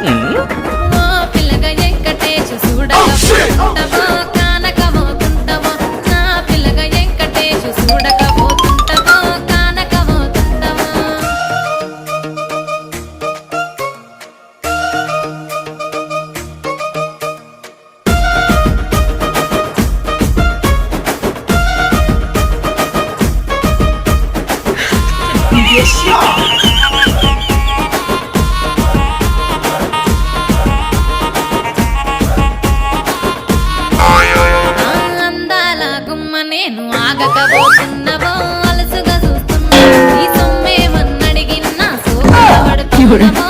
ఓ పిల్లగా వెంకటేశు చూడకపోతుంటవో కానకపోతుంటవో నా పిల్లగా వెంకటేశు చూడకపోతుంటవో కానకపోతుంటవో అందాల గుమ్మ నేను ఆగకపోతున్నవో అలసుగా చూస్తున్నా ఈ సొమ్మేమన్నడిగిన్నా సోపడబడుతున్నవో